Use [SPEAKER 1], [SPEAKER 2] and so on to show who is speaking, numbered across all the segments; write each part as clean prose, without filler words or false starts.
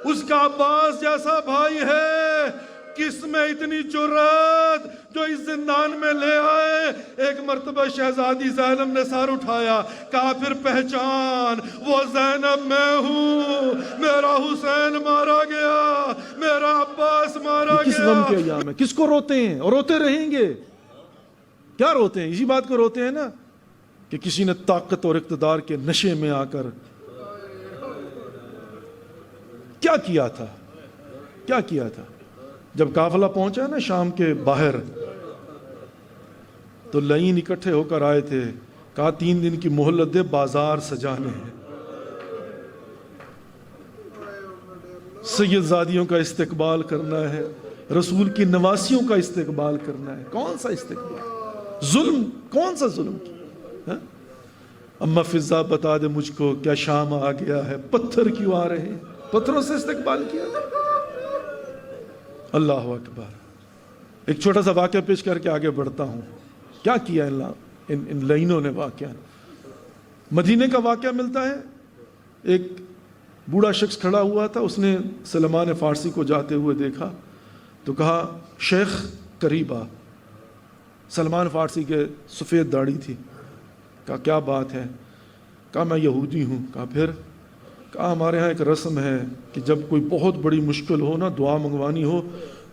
[SPEAKER 1] اس کا عباس جیسا بھائی ہے، کس میں اتنی جرات جو اس زندان میں لے آئے؟ ایک مرتبہ شہزادی زینب نے سر اٹھایا، کہا پھر پہچان، وہ زینب میں ہوں، میرا حسین مارا گیا، میرا عباس مارا
[SPEAKER 2] کس
[SPEAKER 1] گیا۔
[SPEAKER 2] غم کے ایام ہے؟ کس کو روتے ہیں اور روتے رہیں گے؟ کیا روتے ہیں؟ اسی بات کو روتے ہیں نا کہ کسی نے طاقت اور اقتدار کے نشے میں آ کر کیا کیا تھا، کیا کیا تھا۔ جب قافلہ پہنچا نا شام کے باہر تو لعین اکٹھے ہو کر آئے تھے، کہا 3 دن کی مہلت دے، بازار سجانے ہیں، سید زادیوں کا استقبال کرنا ہے، رسول کی نواسیوں کا استقبال کرنا ہے۔ کون سا استقبال؟ ظلم، کون سا ظلم کیا؟ اما فضا بتا دے مجھ کو، کیا شام آ گیا ہے؟ پتھر کیوں آ رہے ہیں؟ پتھروں سے استقبال کیا تھا۔ اللہ اکبر۔ ایک چھوٹا سا واقعہ پیش کر کے آگے بڑھتا ہوں۔ کیا کیا ان لعینوں نے واقعہ؟ مدینے کا واقعہ ملتا ہے، ایک بوڑھا شخص کھڑا ہوا تھا، اس نے سلمان فارسی کو جاتے ہوئے دیکھا تو کہا شیخ قریب آ۔ سلمان فارسی کے سفید داڑھی تھی۔ کہا کیا بات ہے؟ کہا میں یہودی ہوں۔ کہا پھر؟ کہا ہمارے ہاں ایک رسم ہے کہ جب کوئی بہت بڑی مشکل ہو نا، دعا منگوانی ہو،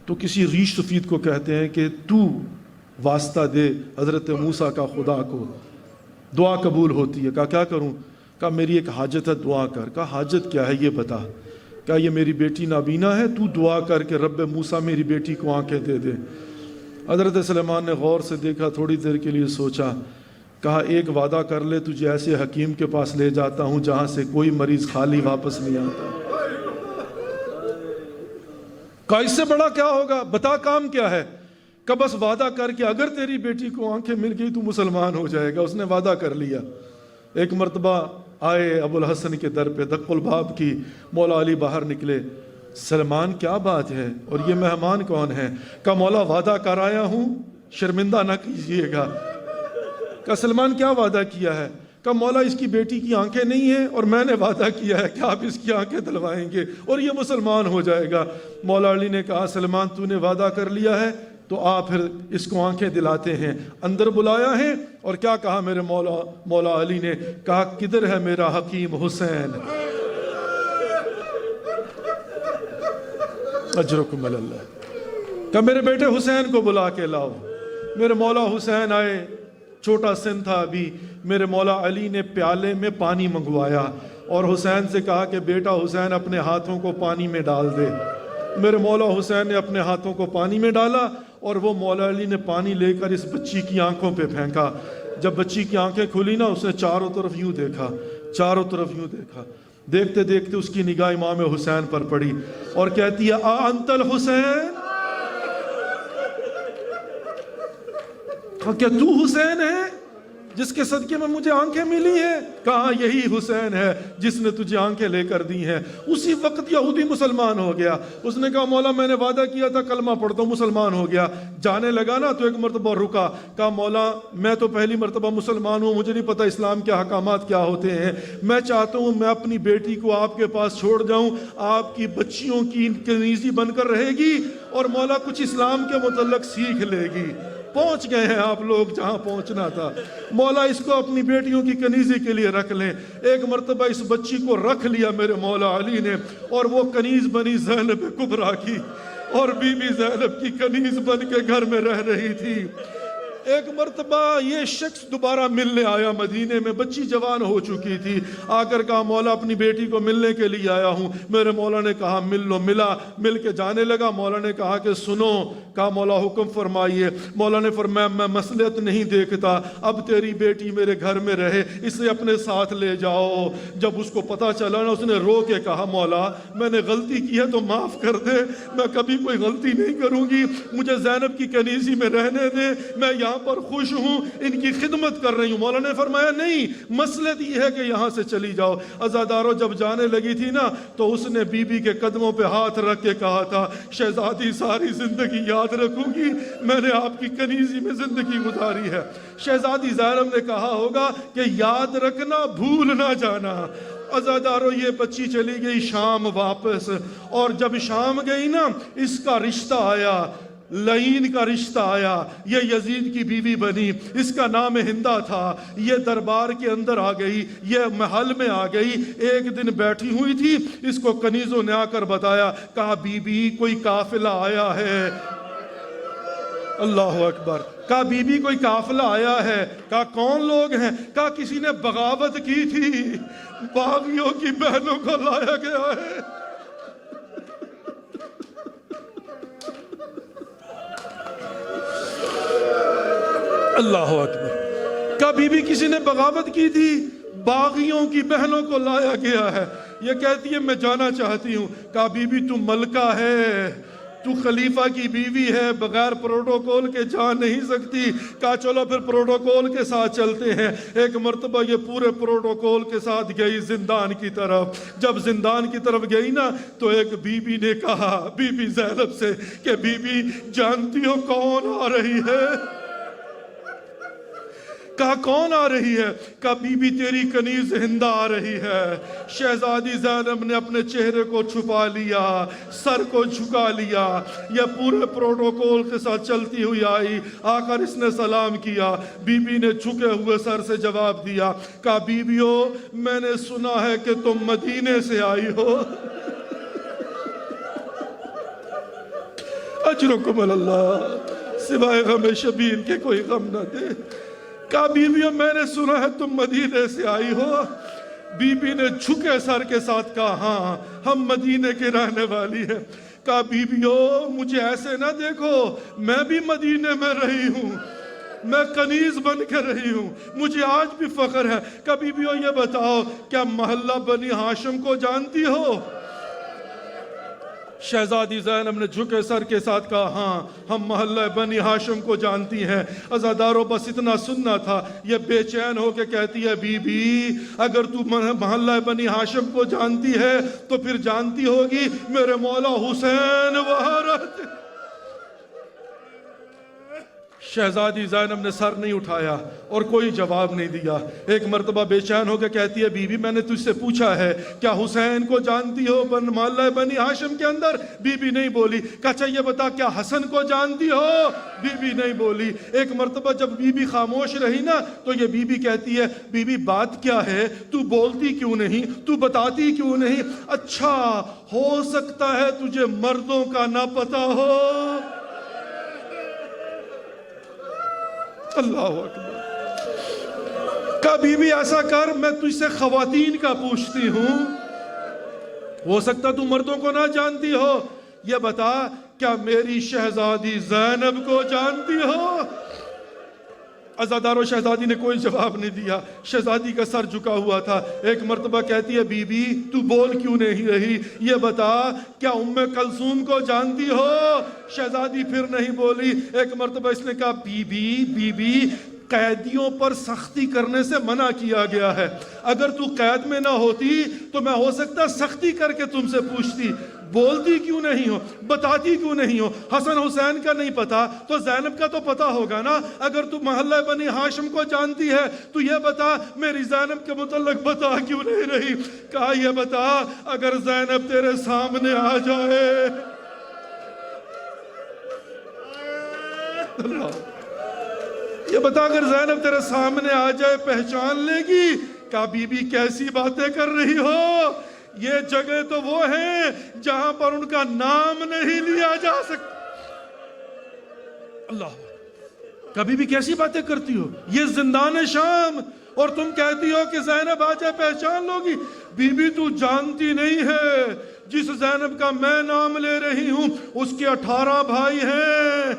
[SPEAKER 2] تو کسی ریش سفید کو کہتے ہیں کہ تو واسطہ دے حضرت موسیٰ کا خدا کو، دعا قبول ہوتی ہے۔ کہا کیا کروں؟ کہا میری ایک حاجت ہے، دعا کر۔ کہا حاجت کیا ہے یہ بتا۔ کہا یہ میری بیٹی نابینا ہے، تو دعا کر کے رب موسیٰ میری بیٹی کو آنکھیں دے دے۔ حضرت سلیمان نے غور سے دیکھا، تھوڑی دیر کے لیے سوچا، کہا ایک وعدہ کر لے، تجھے ایسے حکیم کے پاس لے جاتا ہوں جہاں سے کوئی مریض خالی واپس نہیں آتا۔ کہا اس سے بڑا کیا ہوگا؟ بتا کام کیا ہے؟ کہ بس وعدہ کر کے اگر تیری بیٹی کو آنکھیں مل گئی تو مسلمان ہو جائے گا۔ اس نے وعدہ کر لیا۔ ایک مرتبہ آئے ابو الحسن کے در پہ، دق الباب کی، مولا علی باہر نکلے۔ سلمان کیا بات ہے اور یہ مہمان کون ہے؟ کہ مولا وعدہ کر آیا ہوں، شرمندہ نہ کیجئے گا۔ کہ سلمان کیا وعدہ کیا ہے؟ کہ مولا اس کی بیٹی کی آنکھیں نہیں ہیں اور میں نے وعدہ کیا ہے کہ آپ اس کی آنکھیں دلوائیں گے اور یہ مسلمان ہو جائے گا۔ مولا علی نے کہا سلمان تو نے وعدہ کر لیا ہے تو آپ پھر اس کو آنکھیں دلاتے ہیں۔ اندر بلایا ہے اور کیا کہا میرے مولا علی نے؟ کہا کدھر ہے میرا حکیم حسین؟ اجرکم اللہ۔ کہ میرے بیٹے حسین کو بلا کے لاؤ۔ میرے مولا حسین آئے، چھوٹا سن تھا ابھی۔ میرے مولا علی نے پیالے میں پانی منگوایا اور حسین سے کہا کہ بیٹا حسین اپنے ہاتھوں کو پانی میں ڈال دے۔ میرے مولا حسین نے اپنے ہاتھوں کو پانی میں ڈالا اور وہ مولا علی نے پانی لے کر اس بچی کی آنکھوں پہ پھینکا۔ جب بچی کی آنکھیں کھلی نا، اس نے چاروں طرف یوں دیکھا، چاروں طرف یوں دیکھا۔ دیکھتے دیکھتے اس کی نگاہ امام حسین پر پڑی اور کہتی ہے آ انت الحسین؟ کیا تو حسین ہے جس کے صدقے میں مجھے آنکھیں ملی ہیں؟ کہا یہی حسین ہے جس نے تجھے آنکھیں لے کر دی ہیں۔ اسی وقت یہودی مسلمان ہو گیا۔ اس نے کہا مولا میں نے وعدہ کیا تھا کلمہ پڑھتا ہوں، مسلمان ہو گیا۔ جانے لگا نا تو ایک مرتبہ رکا، کہا مولا میں تو پہلی مرتبہ مسلمان ہوں، مجھے نہیں پتا اسلام کے احکامات کیا ہوتے ہیں، میں چاہتا ہوں میں اپنی بیٹی کو آپ کے پاس چھوڑ جاؤں، آپ کی بچیوں کی کنیزی بن کر رہے گی اور مولا کچھ اسلام کے متعلق سیکھ لے گی۔ پہنچ گئے ہیں آپ لوگ جہاں پہنچنا تھا۔ مولا اس کو اپنی بیٹیوں کی کنیزی کے لیے رکھ لیں۔ ایک مرتبہ اس بچی کو رکھ لیا میرے مولا علی نے اور وہ کنیز بنی زینب کبریٰ کی، اور بی بی زینب کی کنیز بن کے گھر میں رہ رہی تھی۔ ایک مرتبہ یہ شخص دوبارہ ملنے آیا مدینے میں، بچی جوان ہو چکی تھی، آ کر کہا مولا اپنی بیٹی کو ملنے کے لیے آیا ہوں۔ میرے مولا نے کہا مل لو۔ ملا، مل کے جانے لگا۔ مولا نے کہا کہ سنو۔ کہا مولا حکم فرمائیے۔ مولا نے فرمایا میں مصلحت نہیں دیکھتا، اب تیری بیٹی میرے گھر میں رہے، اسے اپنے ساتھ لے جاؤ۔ جب اس کو پتا چلا نا، اس نے رو کے کہا مولا میں نے غلطی کی ہے تو معاف کر دے، میں کبھی کوئی غلطی نہیں کروں گی، مجھے زینب کی کنیزی میں رہنے دے، میں یہاں پر خوش ہوں، ان کی خدمت کر رہی ہوں۔ مولا نے فرمایا نہیں، مصلحت یہ ہے کہ یہاں سے چلی جاؤ۔ عزادارو جب جانے لگی تھی نا تو اس نے بی بی کے قدموں پہ ہاتھ رکھ کے کہا تھا شہزادی ساری زندگی یاد رکھوں گی، میں نے آپ کی کنیزی میں زندگی گزاری ہے۔ شہزادی زینب نے کہا ہوگا کہ یاد رکھنا، بھول نہ جانا۔ عزادارو یہ بچی چلی گئی شام واپس، اور جب شام گئی نا اس کا رشتہ آیا، لعین کا رشتہ آیا، یہ یزید کی بیوی بنی، اس کا نام ہندہ تھا، یہ دربار کے اندر آ گئی، یہ محل میں آ گئی، ایک دن بیٹھی ہوئی تھی، اس کو کنیزوں نے آ کر بتایا، کہا بی بی کوئی قافلہ آیا ہے، اللہ اکبر، کہا بی بی کوئی قافلہ آیا ہے، کہا کون لوگ ہیں، کہا کسی نے بغاوت کی تھی، باغیوں کی بہنوں کو لایا گیا ہے۔ اللہ اکبر، کہا بی بی کسی نے بغاوت کی تھی، باغیوں کی بہنوں کو لایا گیا ہے۔ یہ کہتی ہے میں جانا چاہتی ہوں، کہا بی بی تو ملکہ ہے، تو خلیفہ کی بیوی ہے، بغیر پروٹوکول کے جا نہیں سکتی۔ کہا چلو پھر پروٹوکول کے ساتھ چلتے ہیں۔ ایک مرتبہ یہ پورے پروٹوکول کے ساتھ گئی زندان کی طرف۔ جب زندان کی طرف گئی نا تو ایک بی بی نے کہا بی بی زینب سے کہ بی بی جانتی ہو کون آ رہی ہے؟ کہا کون آ رہی ہے؟ کہا بی بی تیری کنیز ہندہ آ رہی ہے۔ شہزادی زینب نے اپنے چہرے کو چھپا لیا، سر کو جھکا لیا، یہ پورے پروٹوکول کے ساتھ چلتی ہوئی آئی، آ کر اس نے سلام کیا، بی بی نے جھکے ہوئے سر سے جواب دیا، کہا بیویو میں نے سنا ہے کہ تم مدینے سے آئی ہو، اجرکم اللہ، سوائے غم شبیر کے کوئی غم نہ دے۔ کہا بیویوں میں نے سنا ہے تم مدینے سے آئی ہو۔ بی بی نے جھکے سر کے ساتھ کہا ہاں ہم مدینے کے رہنے والی ہیں۔ کہا بیویوں مجھے ایسے نہ دیکھو، میں بھی مدینے میں رہی ہوں، میں کنیز بن کے رہی ہوں، مجھے آج بھی فخر ہے۔ کہا بیویوں یہ بتاؤ کیا محلہ بنی ہاشم کو جانتی ہو؟ شہزادی زینب نے جھکے سر کے ساتھ کہا ہاں ہم محلہ بنی ہاشم کو جانتی ہیں۔ عزاداروں بس اتنا سننا تھا، یہ بے چین ہو کے کہتی ہے بی بی اگر تو محلہ بنی ہاشم کو جانتی ہے تو پھر جانتی ہوگی میرے مولا حسین وہاں رہتے۔ شہزادی زینب نے سر نہیں اٹھایا اور کوئی جواب نہیں دیا۔ ایک مرتبہ بے چین ہو کے کہتی ہے بی بی میں نے تجھ سے پوچھا ہے کیا حسین کو جانتی ہو محلہ بنی ہاشم کے اندر؟ بی بی نہیں بولی۔ کہا اچھا یہ بتا کیا حسن کو جانتی ہو؟ بی بی نہیں بولی۔ ایک مرتبہ جب بی بی خاموش رہی نا تو یہ بی بی کہتی ہے بی بی بات کیا ہے، تو بولتی کیوں نہیں، تو بتاتی کیوں نہیں؟ اچھا ہو سکتا ہے تجھے مردوں کا نہ پتا ہو۔ اللہ اکبر۔ کہا بی بی ایسا کر میں تجھ سے خواتین کا پوچھتی ہوں، ہو سکتا تو مردوں کو نہ جانتی ہو، یہ بتا کیا میری شہزادی زینب کو جانتی ہو؟ عزادارو شہزادی نے کوئی جواب نہیں دیا، شہزادی کا سر جھکا ہوا تھا۔ ایک مرتبہ کہتی ہے بی بی تو بول کیوں نہیں رہی، یہ بتا کیا ام کلثوم کو جانتی ہو؟ شہزادی پھر نہیں بولی۔ ایک مرتبہ اس نے کہا بی بی قیدیوں پر سختی کرنے سے منع کیا گیا ہے، اگر تو قید میں نہ ہوتی تو میں ہو سکتا سختی کر کے تم سے پوچھتی، بولتی کیوں نہیں ہو، بتاتی کیوں نہیں ہو؟ حسن حسین کا نہیں پتا تو زینب کا تو پتا ہوگا نا، اگر تو محلہ بنی ہاشم کو جانتی ہے تو یہ بتا میری زینب کے متعلق بتا کیوں نہیں رہی؟ کہا یہ بتا اگر زینب تیرے سامنے آ جائے، اللہ یہ بتا اگر زینب تیرے سامنے آ جائے پہچان لے گی؟ کہا بی بی کیسی باتیں کر رہی ہو، یہ جگہ تو وہ ہیں جہاں پر ان کا نام نہیں لیا جا سکتا۔ اللہ کبھی بھی کیسی باتیں کرتی ہو، یہ زندان شام اور تم کہتی ہو کہ زینب آ جائے پہچان لوگی؟ بی بی تو جانتی نہیں ہے جس زینب کا میں نام لے رہی ہوں اس کے 18 بھائی ہیں،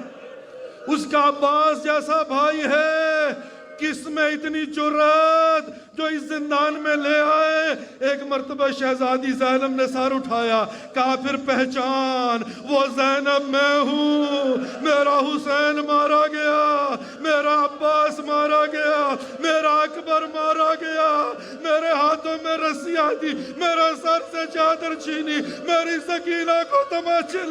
[SPEAKER 2] اس کا عباس جیسا بھائی ہے، کس میں اتنی جرات جو اس زندان میں لے آئے؟ ایک مرتبہ شہزادی زینب نے سر اٹھایا، کہا پھر پہچان وہ زینب میں ہوں، میرا حسین مارا گیا، میرا عباس مارا گیا، میرا اکبر مارا گیا، میرے ہاتھوں میں رسیاں تھی، میرے سر سے چادر چھینی، میری سکینہ کو تماچے